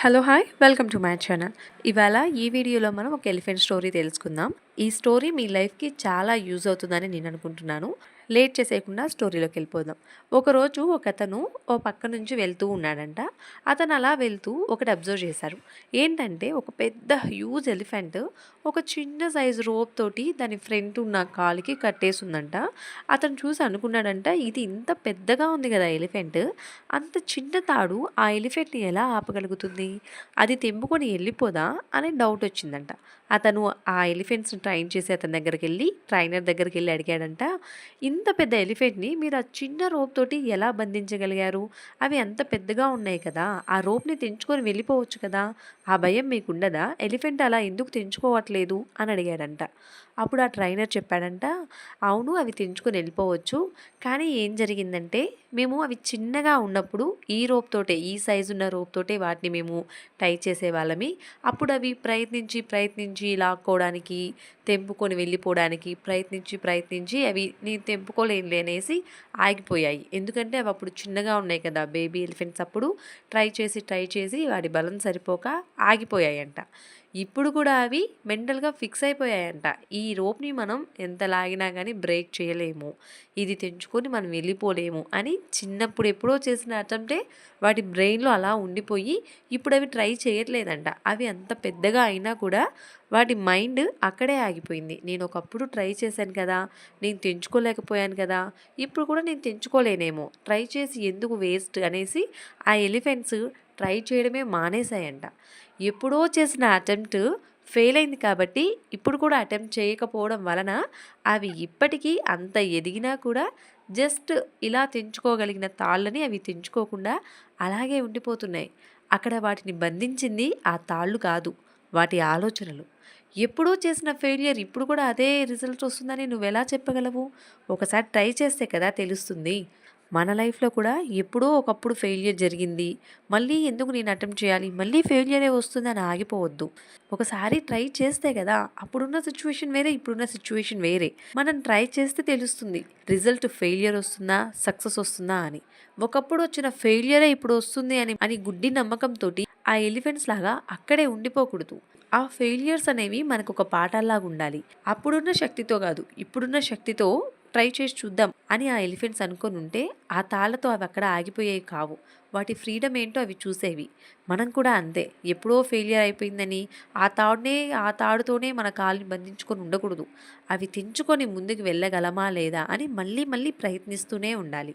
Hello hi welcome to my channel. ఇవాళ ఈ వీడియోలో మనం ఒక ఎలిఫెంట్ స్టోరీ తెలుసుకుందాం. ఈ స్టోరీ మీ లైఫ్కి చాలా యూజ్ అవుతుందని నేను అనుకుంటున్నాను. లేట్ చేసేయకుండా స్టోరీలోకి వెళ్ళిపోదాం. ఒకరోజు ఒకతను ఓ పక్క నుంచి వెళ్తూ ఉన్నాడంట. అతను అలా వెళ్తూ ఒకటి అబ్జర్వ్ చేశారు. ఏంటంటే ఒక పెద్ద హ్యూజ్ ఎలిఫెంట్ ఒక చిన్న సైజు రోప్ తోటి దాని ఫ్రంట్ ఉన్న కాలికి కట్టేసిందంట. అతను చూసి అనుకున్నాడంట, ఇది ఇంత పెద్దగా ఉంది కదా ఎలిఫెంట్, అంత చిన్న తాడు ఆ ఎలిఫెంట్ని ఎలా ఆపగలుగుతుంది, అది తెంపుకొని వెళ్ళిపోదా అని డౌట్ వచ్చిందంట. అతను ఆ ఎలిఫెంట్స్ని ట్రైన్ చేసి అతని దగ్గరికి వెళ్ళి ట్రైనర్ దగ్గరికి వెళ్ళి అడిగాడంట, ఇంత పెద్ద ఎలిఫెంట్ని మీరు ఆ చిన్న రోప్ తోటి ఎలా బంధించగలిగారు, అవి అంత పెద్దగా ఉన్నాయి కదా, ఆ రోప్ని తెంచుకొని వెళ్ళిపోవచ్చు కదా, ఆ భయం మీకుండదా, ఎలిఫెంట్ అలా ఎందుకు తెంచుకోవట్లేదు అని అడిగాడంట. అప్పుడు ఆ ట్రైనర్ చెప్పాడంట, అవును అవి తెంచుకొని వెళ్ళిపోవచ్చు, కానీ ఏం జరిగిందంటే మేము అవి చిన్నగా ఉన్నప్పుడు ఈ రోప్ తోటే, ఈ సైజు ఉన్న రోప్ తోటే వాటిని మేము టై చేసేవాళ్ళమి. అప్పుడు అవి ప్రయత్నించి లాక్కోవడానికి, తెంపుకొని వెళ్ళిపోవడానికి ప్రయత్నించి అవి నేను తెంపుకోలేనులే అనేసి ఆగిపోయాయి. ఎందుకంటే అవి అప్పుడు చిన్నగా ఉన్నాయి కదా, బేబీ ఎలిఫెంట్స్, అప్పుడు ట్రై చేసి వాటి బలం సరిపోక ఆగిపోయాయంట. ఇప్పుడు కూడా అవి మెంటల్గా ఫిక్స్ అయిపోయాయంట, ఈ రోప్ని మనం ఎంత లాగినా కానీ బ్రేక్ చేయలేము, ఇది తెంచుకొని మనం వెళ్ళిపోలేము అని చిన్నప్పుడు ఎప్పుడో చేసిన అటెంప్టే వాటి బ్రెయిన్లో అలా ఉండిపోయి ఇప్పుడు అవి ట్రై చేయట్లేదంట. అవి అంత పెద్దగా అయినా కూడా వాటి మైండ్ అక్కడే ఆగిపోయింది. నేను ఒకప్పుడు ట్రై చేశాను కదా, నేను తెంచుకోలేకపోయాను కదా, ఇప్పుడు కూడా నేను తెంచుకోలేనేమో, ట్రై చేసి ఎందుకు వేస్ట్ అనేసి ఆ ఎలిఫెంట్స్ ట్రై చేయడమే మానేశాయంట. ఎప్పుడో చేసిన అటెంప్ట్ ఫెయిల్ అయింది కాబట్టి ఇప్పుడు కూడా అటెంప్ట్ చేయకపోవడం వలన అవి ఇప్పటికీ అంత ఎదిగినా కూడా జస్ట్ ఇలా తెంచుకోగలిగిన తాళ్ళని అవి తెంచుకోకుండా అలాగే ఉండిపోతున్నాయి. అక్కడ వాటిని బంధించింది ఆ తాళ్ళు కాదు, వాటి ఆలోచనలు. ఎప్పుడో చేసిన ఫెయిలియర్ ఇప్పుడు కూడా అదే రిజల్ట్ వస్తుందని నువ్వెలా చెప్పగలవు? ఒకసారి ట్రై చేస్తే కదా తెలుస్తుంది. మన లైఫ్లో కూడా ఎప్పుడో ఒకప్పుడు ఫెయిలియర్ జరిగింది, మళ్ళీ ఎందుకు నేను అటెంప్ట్ చేయాలి, మళ్ళీ ఫెయిలియరే వస్తుందని ఆగిపోవద్దు. ఒకసారి ట్రై చేస్తే కదా, అప్పుడున్న సిచ్యువేషన్ వేరే, ఇప్పుడున్న సిచ్యువేషన్ వేరే. మనం ట్రై చేస్తే తెలుస్తుంది రిజల్ట్ ఫెయిలియర్ వస్తుందా, సక్సెస్ వస్తుందా అని. ఒకప్పుడు వచ్చిన ఫెయిలియరే ఇప్పుడు వస్తుంది అని గుడ్డి నమ్మకంతో ఆ ఎలిఫెంట్స్ లాగా అక్కడే ఉండిపోకూడదు. ఆ ఫెయిలియర్స్ అనేవి మనకు ఒక పాఠాల్లాగా ఉండాలి. అప్పుడున్న శక్తితో కాదు, ఇప్పుడున్న శక్తితో ట్రై చేసి చూద్దాం అని ఆ ఎలిఫెంట్స్ అనుకొని ఉంటే ఆ తాళ్ళతో అవి అక్కడ ఆగిపోయేవి కావు. వాటి ఫ్రీడమ్ ఏంటో అవి చూసేవి. మనం కూడా అంతే, ఎప్పుడో ఫెయిలియర్ అయిపోయిందని ఆ తాడుతోనే మన కాళ్ళని బంధించుకొని ఉండకూడదు. అవి తెంచుకొని ముందుకు వెళ్ళగలమా లేదా అని మళ్ళీ ప్రయత్నిస్తూనే ఉండాలి.